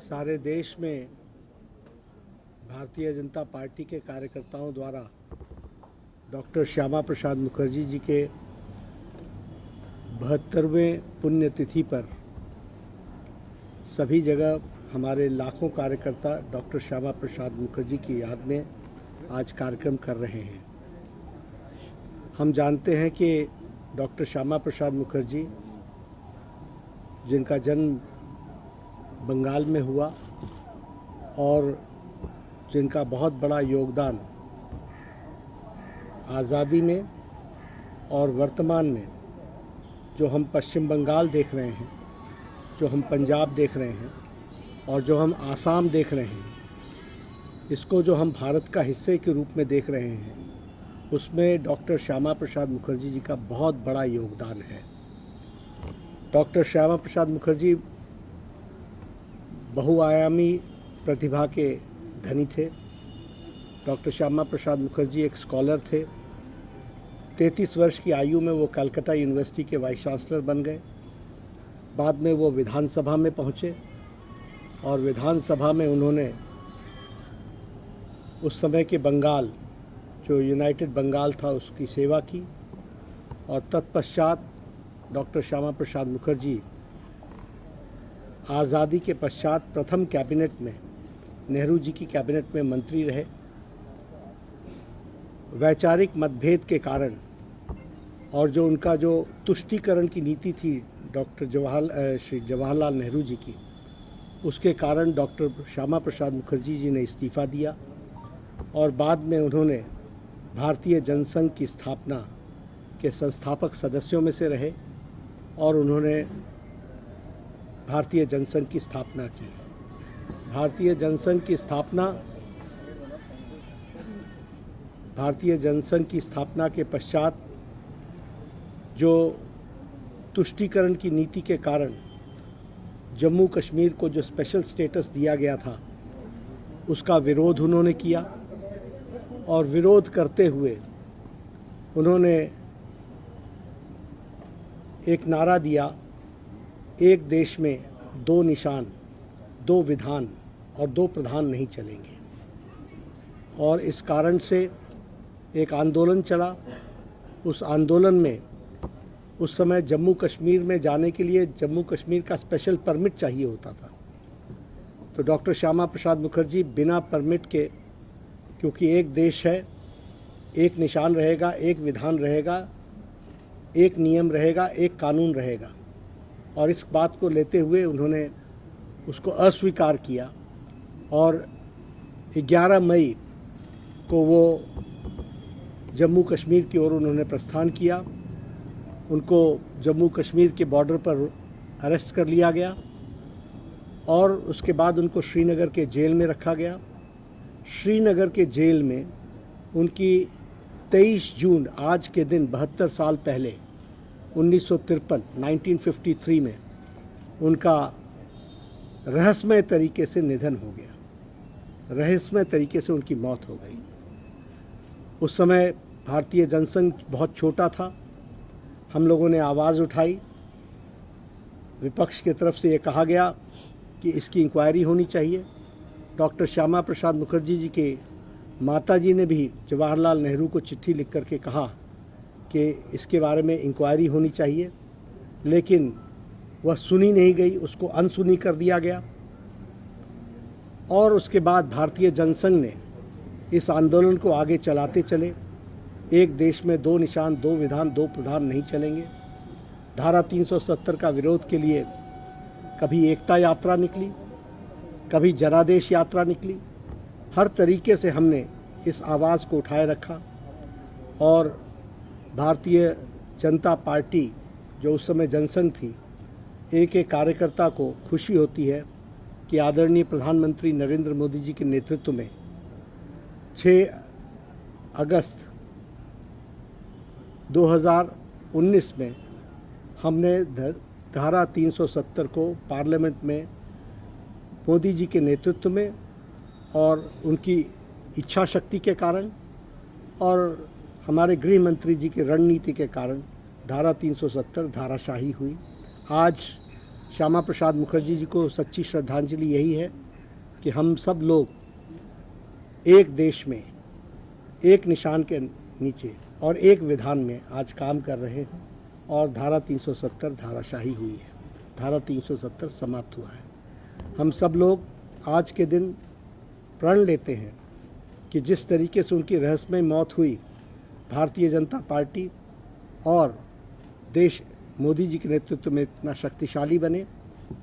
सारे देश में भारतीय जनता पार्टी के कार्यकर्ताओं द्वारा डॉक्टर श्यामा प्रसाद मुखर्जी जी के 72वें पुण्यतिथि पर सभी जगह हमारे लाखों कार्यकर्ता डॉक्टर श्यामा प्रसाद मुखर्जी की याद में आज कार्यक्रम कर रहे हैं। हम जानते हैं कि डॉक्टर श्यामा प्रसाद मुखर्जी, जिनका जन्म बंगाल में हुआ और जिनका बहुत बड़ा योगदान आज़ादी में और वर्तमान में जो हम पश्चिम बंगाल देख रहे हैं, जो हम पंजाब देख रहे हैं और जो हम आसाम देख रहे हैं, इसको जो हम भारत का हिस्से के रूप में देख रहे हैं, उसमें डॉक्टर श्यामा प्रसाद मुखर्जी जी का बहुत बड़ा योगदान है। डॉक्टर श्यामा प्रसाद मुखर्जी बहुआयामी प्रतिभा के धनी थे। डॉक्टर श्यामा प्रसाद मुखर्जी एक स्कॉलर थे। 33 वर्ष की आयु में वो कलकत्ता यूनिवर्सिटी के वाइस चांसलर बन गए। बाद में वो विधानसभा में पहुँचे और विधानसभा में उन्होंने उस समय के बंगाल, जो यूनाइटेड बंगाल था, उसकी सेवा की और तत्पश्चात डॉक्टर श्यामा प्रसाद मुखर्जी आज़ादी के पश्चात प्रथम कैबिनेट में, नेहरू जी की कैबिनेट में मंत्री रहे। वैचारिक मतभेद के कारण और जो उनका जो तुष्टीकरण की नीति थी श्री जवाहरलाल नेहरू जी की, उसके कारण डॉक्टर श्यामा प्रसाद मुखर्जी जी ने इस्तीफ़ा दिया और बाद में उन्होंने भारतीय जनसंघ की स्थापना के संस्थापक सदस्यों में से रहे और उन्होंने भारतीय जनसंघ की स्थापना की। भारतीय जनसंघ की स्थापना के पश्चात जो तुष्टीकरण की नीति के कारण जम्मू कश्मीर को जो स्पेशल स्टेटस दिया गया था, उसका विरोध उन्होंने किया और विरोध करते हुए उन्होंने एक नारा दिया, एक देश में दो निशान, दो विधान और दो प्रधान नहीं चलेंगे। और इस कारण से एक आंदोलन चला। उस आंदोलन में उस समय जम्मू कश्मीर में जाने के लिए जम्मू कश्मीर का स्पेशल परमिट चाहिए होता था। तो डॉक्टर श्यामा प्रसाद मुखर्जी बिना परमिट के, क्योंकि एक देश है, एक निशान रहेगा, एक विधान रहेगा, एक नियम रहेगा, एक कानून रहेगा, और इस बात को लेते हुए उन्होंने उसको अस्वीकार किया और 11 मई को वो जम्मू कश्मीर की ओर उन्होंने प्रस्थान किया। उनको जम्मू कश्मीर के बॉर्डर पर अरेस्ट कर लिया गया और उसके बाद उनको श्रीनगर के जेल में रखा गया। श्रीनगर के जेल में उनकी 23 जून, आज के दिन 72 साल पहले 1953 में उनका रहस्यमय तरीके से निधन हो गया। रहस्यमय तरीके से उनकी मौत हो गई। उस समय भारतीय जनसंघ बहुत छोटा था। हम लोगों ने आवाज़ उठाई, विपक्ष की तरफ से ये कहा गया कि इसकी इंक्वायरी होनी चाहिए। डॉक्टर श्यामा प्रसाद मुखर्जी जी के माताजी ने भी जवाहरलाल नेहरू को चिट्ठी लिख करके कहा कि इसके बारे में इंक्वायरी होनी चाहिए, लेकिन वह सुनी नहीं गई, उसको अनसुनी कर दिया गया। और उसके बाद भारतीय जनसंघ ने इस आंदोलन को आगे चलाते चले। एक देश में दो निशान, दो विधान, दो प्रधान नहीं चलेंगे। धारा 370 का विरोध के लिए कभी एकता यात्रा निकली, कभी जनादेश यात्रा निकली। हर तरीके से हमने इस आवाज़ को उठाए रखा और भारतीय जनता पार्टी, जो उस समय जनसंघ थी, एक एक कार्यकर्ता को खुशी होती है कि आदरणीय प्रधानमंत्री नरेंद्र मोदी जी के नेतृत्व में 6 अगस्त 2019 में हमने धारा 370 को पार्लियामेंट में मोदी जी के नेतृत्व में और उनकी इच्छा शक्ति के कारण और हमारे गृह मंत्री जी की रणनीति के कारण धारा 370 धाराशाही हुई। आज श्यामा प्रसाद मुखर्जी जी को सच्ची श्रद्धांजलि यही है कि हम सब लोग एक देश में एक निशान के नीचे और एक विधान में आज काम कर रहे हैं और धारा 370 धाराशाही हुई है, धारा 370 समाप्त हुआ है। हम सब लोग आज के दिन प्रण लेते हैं कि जिस तरीके से उनकी रहस्यमय मौत हुई, भारतीय जनता पार्टी और देश मोदी जी के नेतृत्व में इतना शक्तिशाली बने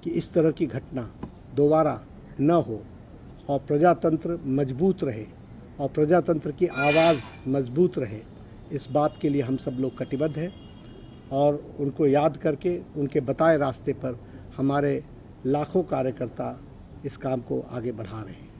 कि इस तरह की घटना दोबारा न हो और प्रजातंत्र मजबूत रहे और प्रजातंत्र की आवाज़ मजबूत रहे। इस बात के लिए हम सब लोग कटिबद्ध हैं और उनको याद करके उनके बताए रास्ते पर हमारे लाखों कार्यकर्ता इस काम को आगे बढ़ा रहे हैं।